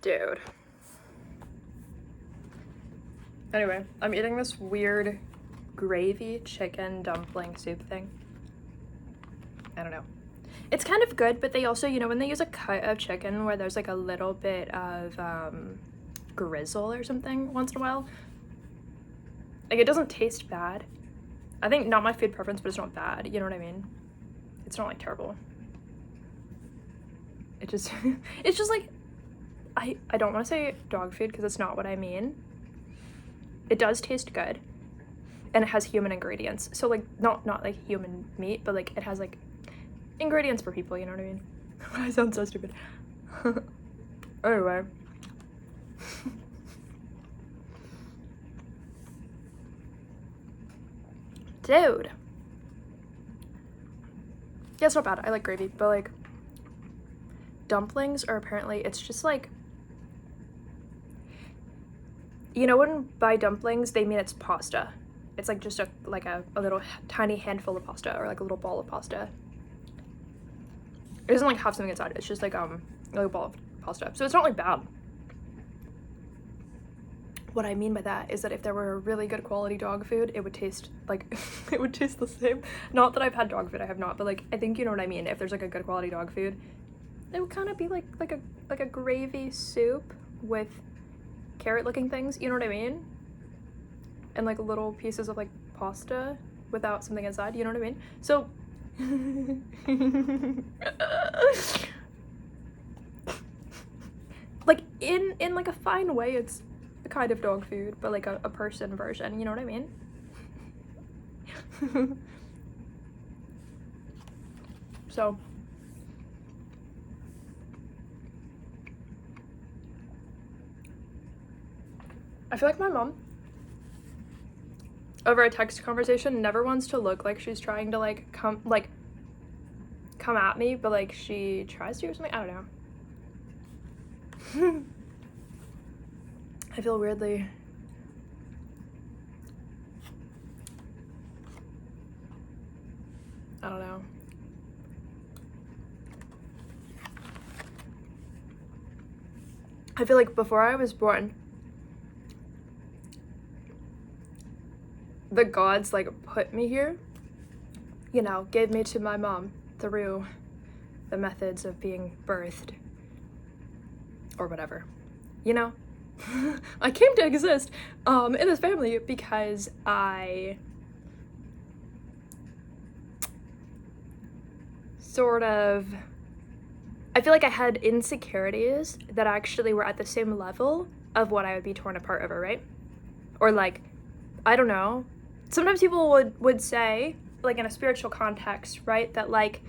Dude. Anyway, I'm eating this weird gravy chicken dumpling soup thing. I don't know. It's kind of good, but they also, you know, when they use a cut of chicken where there's like a little bit of grizzle or something once in a while, like it doesn't taste bad. I think not my food preference, but it's not bad. You know what I mean? It's not like terrible. It just, it's just like, I don't want to say dog food because it's not what I mean. It does taste good, and it has human ingredients. So like not like human meat, but like it has like ingredients for people, you know what I mean? I sound so stupid. Anyway. Dude. Yeah, it's not bad. I like gravy, but like dumplings are apparently, it's just like, you know, when by dumplings they mean it's pasta. It's like just a little tiny handful of pasta, or like a little ball of pasta. It doesn't like have something inside. It's just like a ball of pasta. So it's not like bad. What I mean by that is that if there were a really good quality dog food, it would taste like it would taste the same. Not that I've had dog food, I have not, but like I think you know what I mean. If there's like a good quality dog food, it would kind of be like a gravy soup with carrot looking things, you know what I mean? And like little pieces of like pasta without something inside, you know what I mean? So like in like a fine way, it's a kind of dog food, but like a person version, you know what I mean? So I feel like my mom over a text conversation never wants to look like she's trying to like come at me, but like she tries to or something. I don't know. I feel weirdly I don't know. I feel like before I was born, the gods like put me here, you know, gave me to my mom through the methods of being birthed or whatever, you know. I came to exist in this family because I feel like I had insecurities that actually were at the same level of what I would be torn apart over, right? Or like, I don't know, sometimes people would say, like in a spiritual context, right, that like,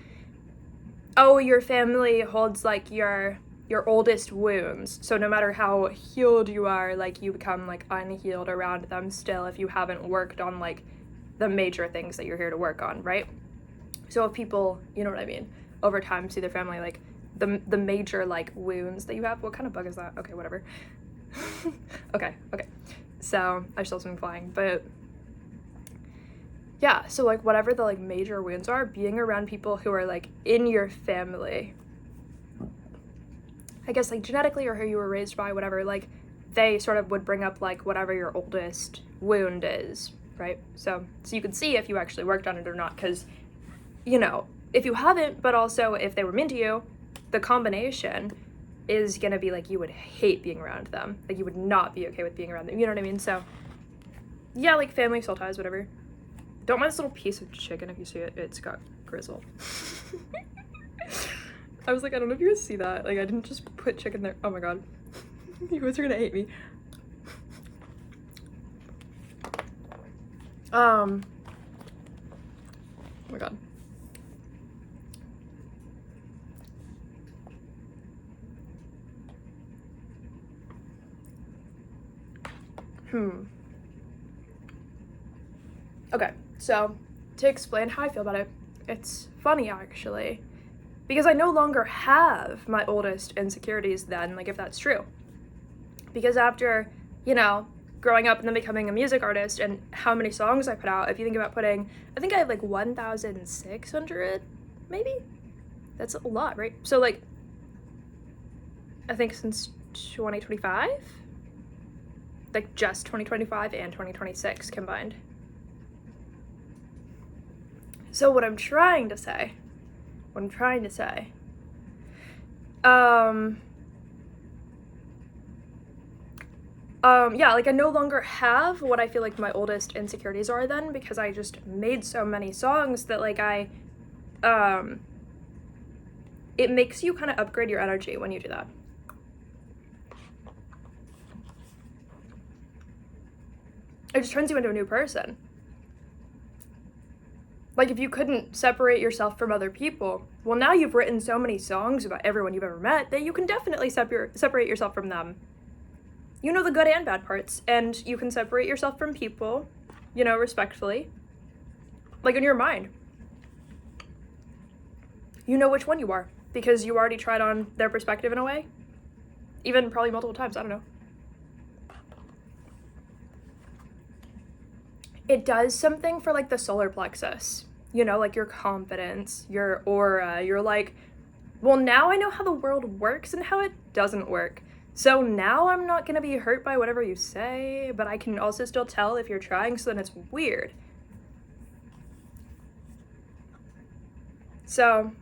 oh, your family holds like your oldest wounds, so no matter how healed you are, like you become like unhealed around them still if you haven't worked on like the major things that you're here to work on, right? So if people, you know what I mean, over time see their family like the major like wounds that you have. What kind of bug is that? Okay, whatever. okay, so I saw something flying, but yeah, so like whatever the like major wounds are, being around people who are like in your family, I guess like genetically or who you were raised by, whatever, like they sort of would bring up like whatever your oldest wound is, right? So you could see if you actually worked on it or not, because, you know, if you haven't, but also if they were mean to you, the combination is gonna be like you would hate being around them. Like you would not be okay with being around them, you know what I mean? So yeah, like family, soul ties, whatever. Don't mind this little piece of chicken if you see it. It's got grizzle. I was like, I don't know if you guys see that. Like I didn't just put chicken there. Oh my god. You guys are gonna hate me. Oh my god. Okay, so to explain how I feel about it, it's funny actually, because I no longer have my oldest insecurities then, like if that's true. Because after, you know, growing up and then becoming a music artist and how many songs I put out, if you think about putting, I think I have like 1,600, maybe? That's a lot, right? So like, I think since 2025? Like just 2025 and 2026 combined. So what I'm trying to say, yeah, like I no longer have what I feel like my oldest insecurities are then, because I just made so many songs that like it makes you kind of upgrade your energy when you do that. It just turns you into a new person. Like if you couldn't separate yourself from other people, well now you've written so many songs about everyone you've ever met that you can definitely separate yourself from them. You know the good and bad parts, and you can separate yourself from people, you know, respectfully. Like in your mind. You know which one you are, because you already tried on their perspective in a way. Even probably multiple times, I don't know. It does something for like the solar plexus, you know, like your confidence, your aura. You're like, well, now I know how the world works and how it doesn't work. So now I'm not gonna be hurt by whatever you say, but I can also still tell if you're trying, so then it's weird. So,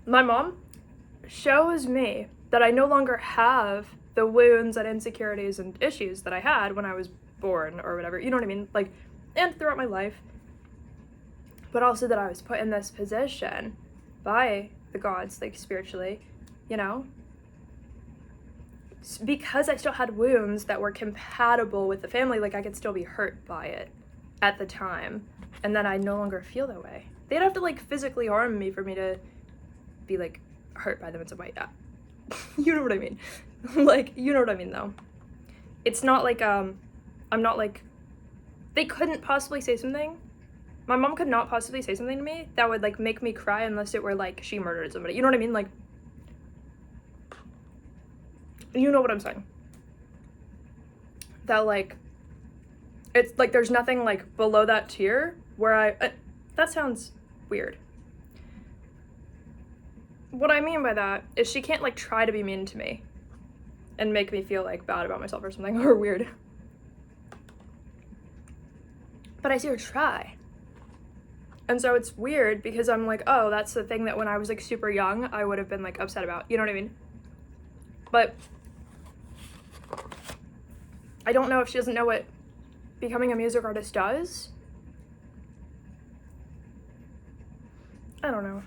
my mom shows me that I no longer have the wounds and insecurities and issues that I had when I was born or whatever, you know what I mean? Like, and throughout my life. But also that I was put in this position by the gods, like spiritually, you know? Because I still had wounds that were compatible with the family, like I could still be hurt by it at the time. And then I no longer feel that way. They'd have to like physically harm me for me to be like hurt by them in some way. Yeah. You know what I mean? Like, you know what I mean though. It's not like, I'm not like, they couldn't possibly say something. My mom could not possibly say something to me that would like make me cry unless it were like she murdered somebody. You know what I mean? Like, you know what I'm saying. That like, it's like there's nothing like below that tier where that sounds weird. What I mean by that is she can't like try to be mean to me and make me feel like bad about myself or something, or weird. But I see her try. And so it's weird because I'm like, oh, that's the thing that when I was like super young, I would have been like upset about. You know what I mean? But I don't know if she doesn't know what becoming a music artist does. I don't know.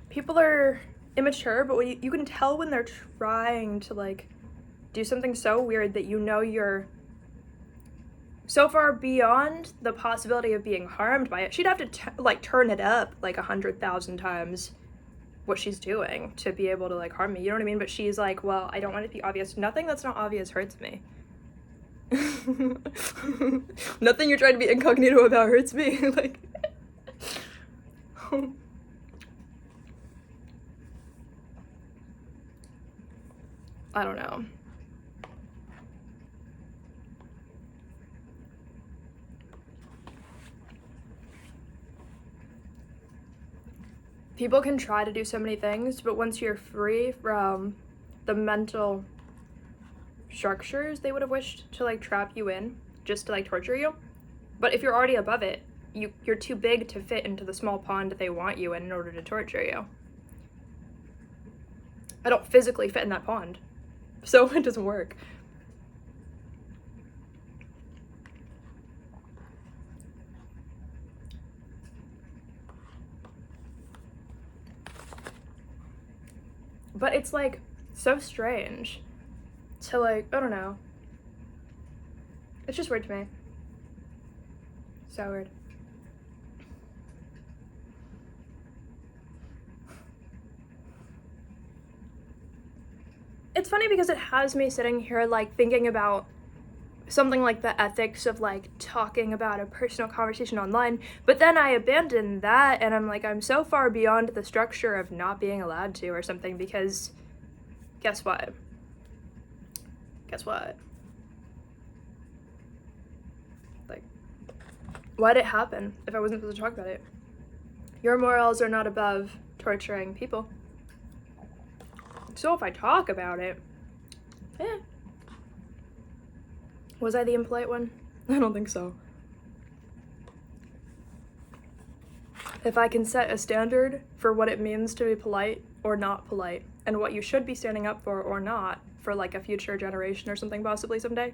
People are immature, but you can tell when they're trying to like do something so weird that you know you're so far beyond the possibility of being harmed by it. She'd have to like turn it up like 100,000 times what she's doing to be able to like harm me. You know what I mean? But she's like, well, I don't want it to be obvious. Nothing that's not obvious hurts me. Nothing you're trying to be incognito about hurts me. Like, I don't know. People can try to do so many things, but once you're free from the mental structures they would have wished to like trap you in just to like torture you, but if you're already above it, you're too big to fit into the small pond they want you in order to torture you. I don't physically fit in that pond, so it doesn't work. But it's like so strange to like, I don't know. It's just weird to me. So weird. It's funny because it has me sitting here like thinking about something like the ethics of like talking about a personal conversation online, but then I abandon that and I'm like, I'm so far beyond the structure of not being allowed to or something, because guess what? Like, why'd it happen if I wasn't supposed to talk about it? Your morals are not above torturing people. So if I talk about it, Was I the impolite one? I don't think so. If I can set a standard for what it means to be polite or not polite, and what you should be standing up for or not for like a future generation or something possibly someday,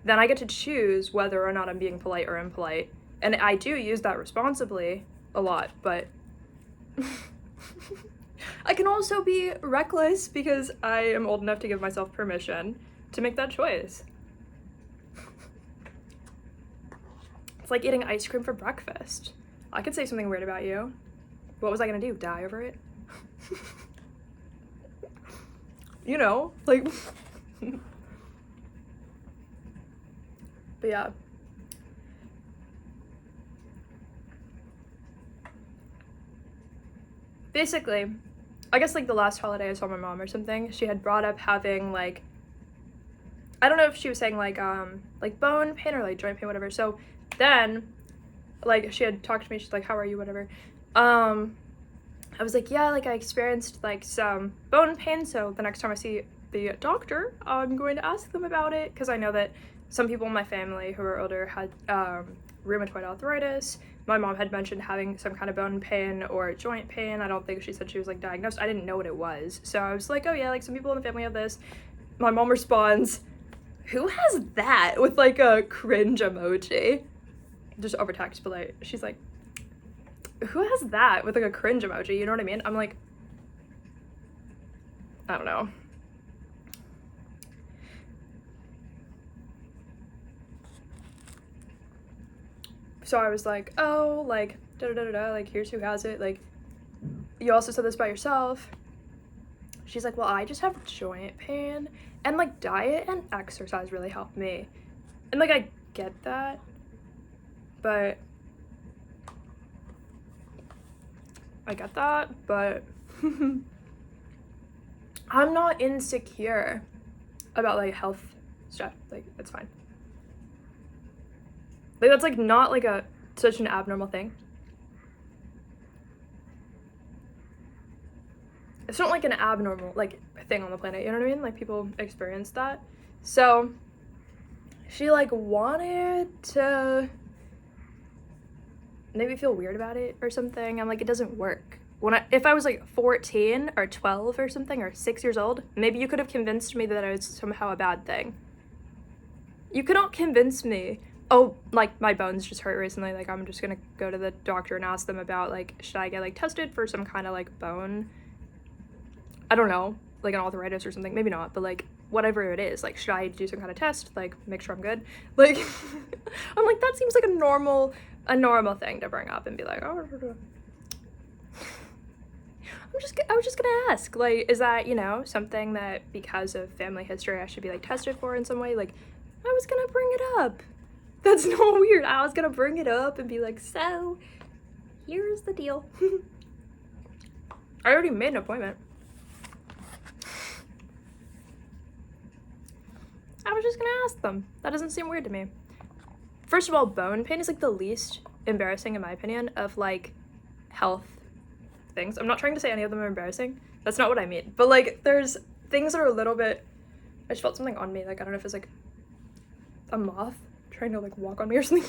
then I get to choose whether or not I'm being polite or impolite. And I do use that responsibly a lot, but I can also be reckless because I am old enough to give myself permission to make that choice. It's like eating ice cream for breakfast. I could say something weird about you. What was I gonna do? Die over it? You know, like... But yeah. Basically, I guess like the last holiday I saw my mom or something, she had brought up having like, I don't know if she was saying like bone pain or like joint pain, whatever. So then, like, she had talked to me, she's like, how are you, whatever. I was like, yeah, like I experienced like some bone pain, so the next time I see the doctor, I'm going to ask them about it, because I know that some people in my family who are older had rheumatoid arthritis. My mom had mentioned having some kind of bone pain or joint pain. I don't think she said she was like diagnosed. I didn't know what it was. So I was like, oh yeah, like some people in the family have this. My mom responds, who has that? With like a cringe emoji. Just over text, but like, she's like, who has that? With like a cringe emoji, you know what I mean? I'm like, I don't know. So I was like, oh, like, da-da-da-da-da, like, here's who has it, like, you also said this by yourself. She's like, well, I just have joint pain, and, like, diet and exercise really helped me. And, like, I get that, but I'm not insecure about, like, health stuff. Like, it's fine. Like, that's, like, not, like, such an abnormal thing. It's not, like, an abnormal, like, thing on the planet, you know what I mean? Like, people experience that. So, she, like, wanted to maybe feel weird about it or something. I'm like, it doesn't work. If I was, like, 14 or 12 or something, or 6 years old, maybe you could have convinced me that it was somehow a bad thing. You cannot convince me, oh, like, my bones just hurt recently, like, I'm just gonna go to the doctor and ask them about, like, should I get, like, tested for some kind of, like, bone, I don't know, like an arthritis or something, maybe not, but, like, whatever it is, like, should I do some kind of test, like, make sure I'm good, like, I'm like, that seems like a normal thing to bring up and be like, oh, I was just gonna ask, like, is that, you know, something that because of family history I should be, like, tested for in some way, like, I was gonna bring it up. That's not weird. I was gonna bring it up and be like, so, here's the deal. I already made an appointment. I was just gonna ask them. That doesn't seem weird to me. First of all, bone pain is like the least embarrassing in my opinion of like health things. I'm not trying to say any of them are embarrassing. That's not what I mean. But like there's things that are a little bit, I just felt something on me. Like I don't know if it's like a moth trying to like walk on me or something.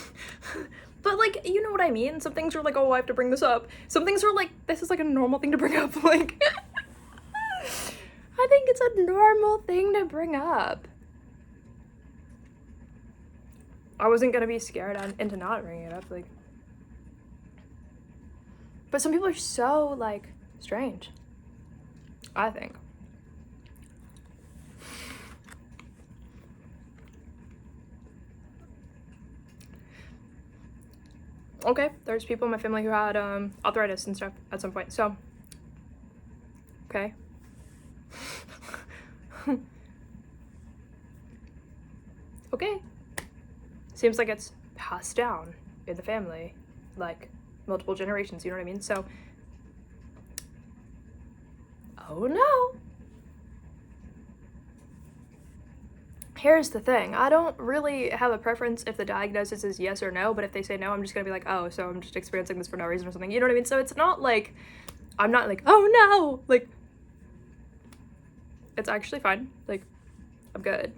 But like, you know what I mean? Some things are like, oh, I have to bring this up. Some things are like, this is like a normal thing to bring up. Like, I think it's a normal thing to bring up. I wasn't gonna be scared into not bringing it up, like. But some people are so, like, strange, I think. Okay, there's people in my family who had arthritis and stuff at some point, so. Okay. Okay. Seems like it's passed down in the family, like multiple generations, you know what I mean? So, oh no. here's the thing. I don't really have a preference if the diagnosis is yes or no, but if they say no, I'm just gonna be like, oh, so I'm just experiencing this for no reason or something. You know what I mean? So it's not like, I'm not like, oh no! Like, it's actually fine. Like, I'm good.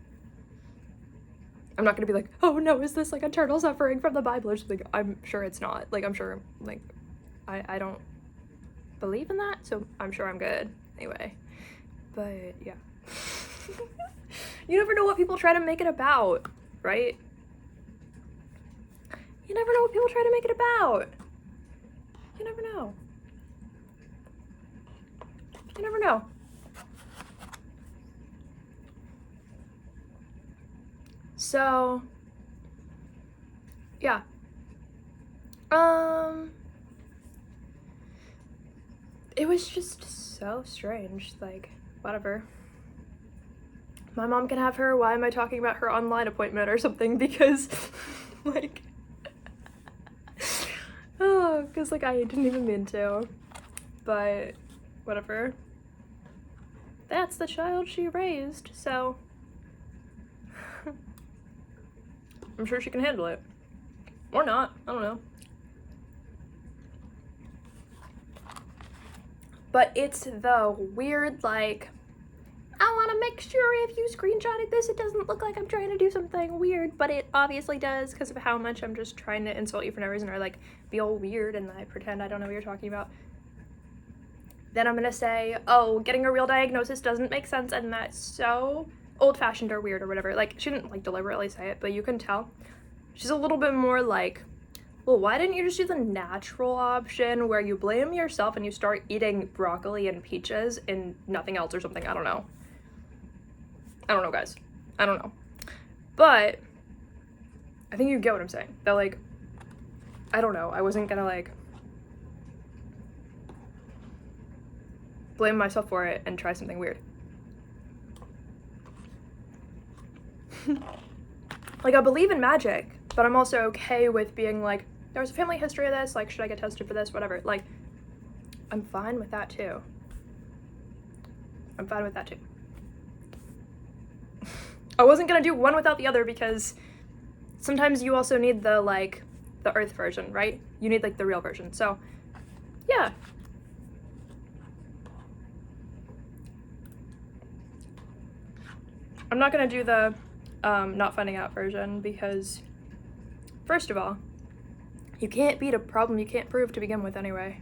I'm not gonna be like, oh no, is this like eternal suffering from the Bible or something? I'm sure it's not. Like, I'm sure, like, I don't believe in that, so I'm sure I'm good. Anyway. But, yeah. You never know what people try to make it about, right? You never know what people try to make it about. You never know. You never know. So, yeah. It was just so strange, like, whatever. My mom can have her, why am I talking about her online appointment or something, because, like, oh, because, like, I didn't even mean to, but, whatever. That's the child she raised, so, I'm sure she can handle it. Or not, I don't know. But it's the weird, like, I want to make sure if you screenshotted this, it doesn't look like I'm trying to do something weird, but it obviously does because of how much I'm just trying to insult you for no reason or, like, be all weird and I pretend I don't know what you're talking about. Then I'm gonna say, oh, getting a real diagnosis doesn't make sense and that's so old-fashioned or weird or whatever. Like, she didn't, like, deliberately say it, but you can tell. She's a little bit more like, well, why didn't you just do the natural option where you blame yourself and you start eating broccoli and peaches and nothing else or something? I don't know. I don't know, guys. I don't know. But I think you get what I'm saying. That, like, I don't know. I wasn't gonna, like, blame myself for it and try something weird. Like, I believe in magic, but I'm also okay with being like, there's a family history of this, like, should I get tested for this, whatever. Like, I'm fine with that too. I'm fine with that too. I wasn't gonna do one without the other because sometimes you also need the, like, the Earth version, right? You need, like, the real version. So, yeah. I'm not gonna do the not finding out version because, first of all, you can't beat a problem you can't prove to begin with anyway.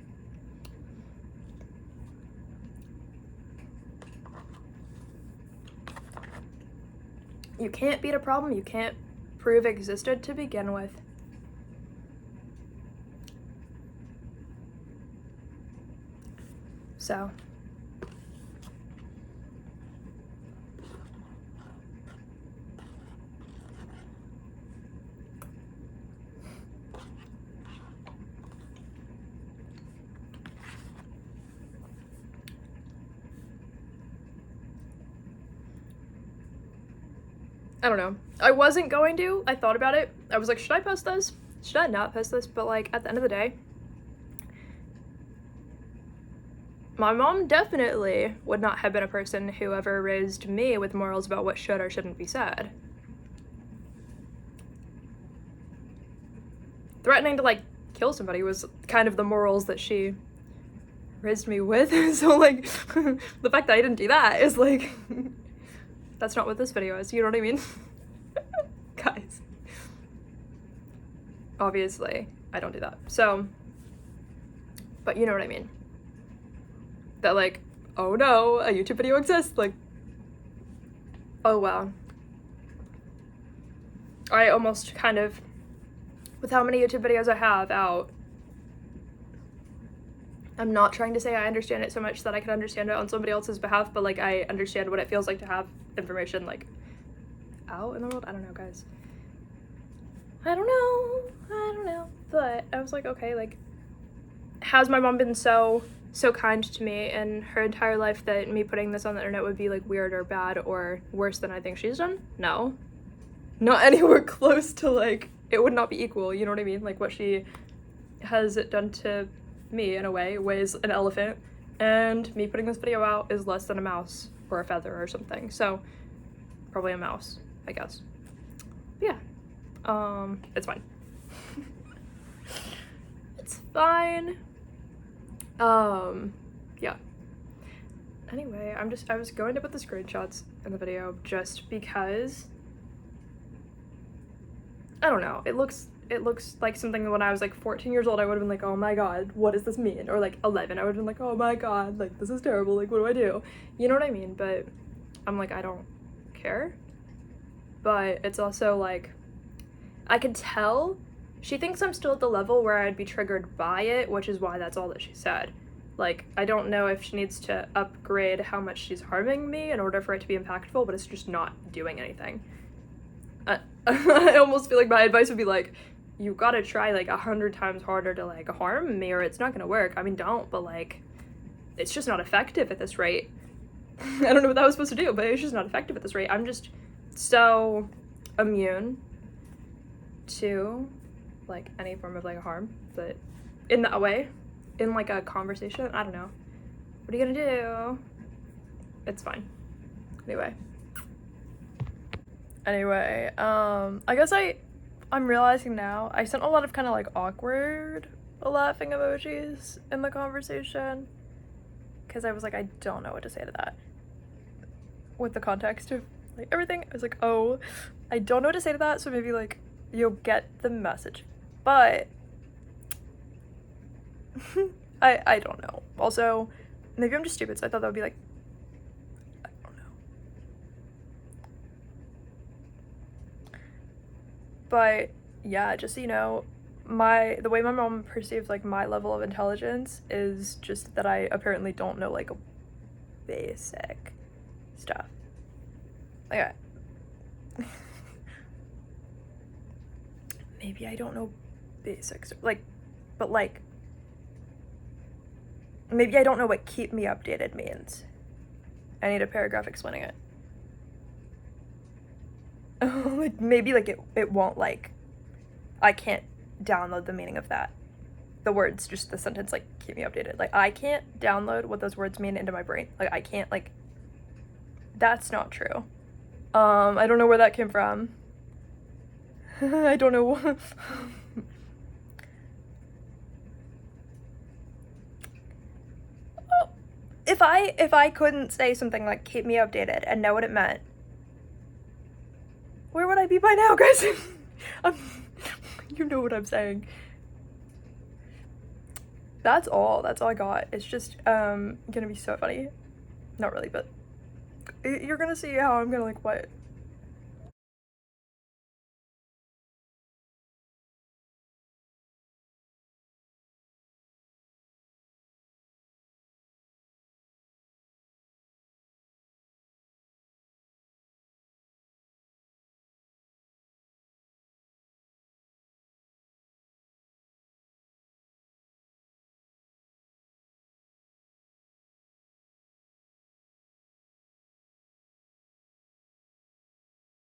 You can't beat a problem you can't prove existed to begin with. So. I don't know. I wasn't going to. I thought about it. I was like, should I post this? Should I not post this? But, like, at the end of the day, my mom definitely would not have been a person who ever raised me with morals about what should or shouldn't be said. Threatening to, like, kill somebody was kind of the morals that she raised me with. So, like, the fact that I didn't do that is, like, that's not what this video is, you know what I mean? Guys. Obviously, I don't do that. So, but you know what I mean. That, like, oh no, a YouTube video exists, like, oh wow. I almost kind of, with how many YouTube videos I have out, I'm not trying to say I understand it so much that I can understand it on somebody else's behalf, but, like, I understand what it feels like to have information, like, out in the world. I don't know, guys. I don't know. But I was like, okay, like, has my mom been so kind to me in her entire life that me putting this on the internet would be, like, weird or bad or worse than I think she's done? No. Not anywhere close to, like, it would not be equal, you know what I mean? Like, what she has done to me, in a way, weighs an elephant, and me putting this video out is less than a mouse or a feather or something. So, probably a mouse. I guess. But yeah. It's fine. It's fine. Yeah. Anyway, I was going to put the screenshots in the video just because, I don't know, it looks like something when I was like 14 years old I would have been like, oh my god, what does this mean? Or like 11, I would have been like, oh my god, like this is terrible, like what do I do? You know what I mean? But I'm like, I don't care. But it's also like, I could tell she thinks I'm still at the level where I'd be triggered by it, which is why that's all that she said. Like, I don't know if she needs to upgrade how much she's harming me in order for it to be impactful, but it's just not doing anything. I almost feel like my advice would be like, you gotta try like 100 times harder to like harm me or it's not gonna work. I mean, don't, but like, it's just not effective at this rate. I don't know what that was supposed to do, but it's just not effective at this rate. I'm just so immune to like any form of like harm, but in that way, in like a conversation, I don't know. What are you gonna do? It's fine. Anyway, I guess I'm realizing now, I sent a lot of kind of like awkward laughing emojis in the conversation because I was like, I don't know what to say to that. With the context of like everything, I was like, oh, I don't know what to say to that, so maybe like you'll get the message. But I don't know. Also, maybe I'm just stupid, so I thought that would be like, I don't know. But yeah, just so you know, the way my mom perceives like my level of intelligence is just that I apparently don't know like basic stuff. Okay. Maybe I don't know basics, like, but like, maybe I don't know what keep me updated means. I need a paragraph explaining it. Like, maybe like it won't like, I can't download the meaning of that. The words, just the sentence, like, keep me updated. Like, I can't download what those words mean into my brain. Like, I can't, like, that's not true. I don't know where that came from. I don't know. If I couldn't say something like keep me updated and know what it meant, where would I be by now, guys? You know what I'm saying. That's all I got. It's just gonna be so funny. Not really, but you're gonna see how I'm gonna like what